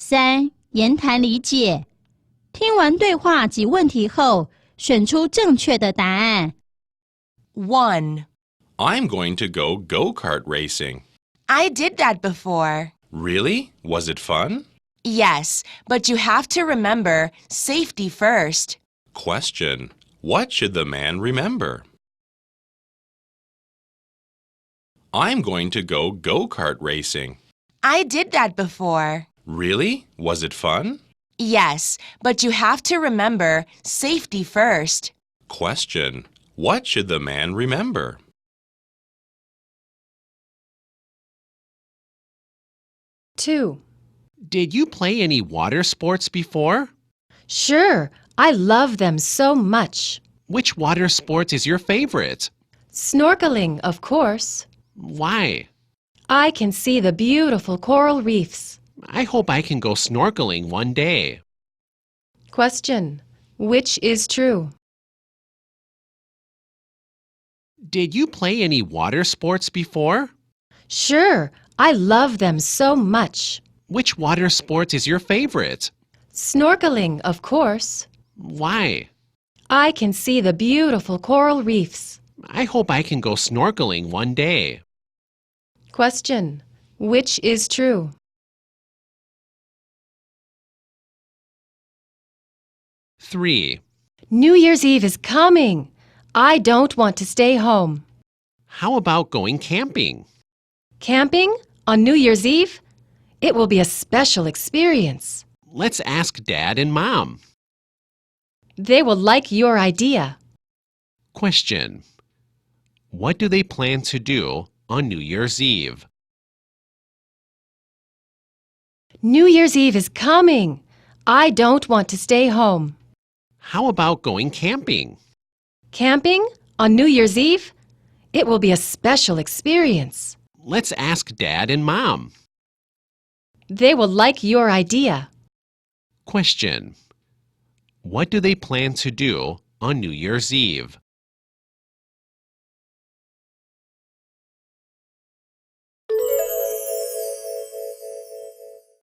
3. 言谈理解。听完对话及问题后，选出正确的答案。1. I'm going to go go-kart racing. I did that before. Really? Was it fun? Yes, but you have to remember safety first. Question. What should the man remember? I'm going to go go-kart racing. I did that before. Really? Was it fun? Yes, but you have to remember safety first. Question. What should the man remember? Two. Did you play any water sports before? Sure, I love them so much. Which water sport is your favorite? Snorkeling, of course. Why? I can see the beautiful coral reefs. I hope I can go snorkeling one day. Question. Which is true? Did you play any water sports before? Sure, I love them so much. Which water sport is your favorite? Snorkeling, of course. Why? I can see the beautiful coral reefs. I hope I can go snorkeling one day. Question. Which is true? Three. New Year's Eve is coming. I don't want to stay home. How about going camping? Camping on New Year's Eve? It will be a special experience. Let's ask Dad and Mom. They will like your idea. Question. What do they plan to do on New Year's Eve? New Year's Eve is coming. I don't want to stay home. How about going camping? Camping on New Year's Eve? It will be a special experience. Let's ask Dad and Mom. They will like your idea. Question. What do they plan to do on New Year's Eve?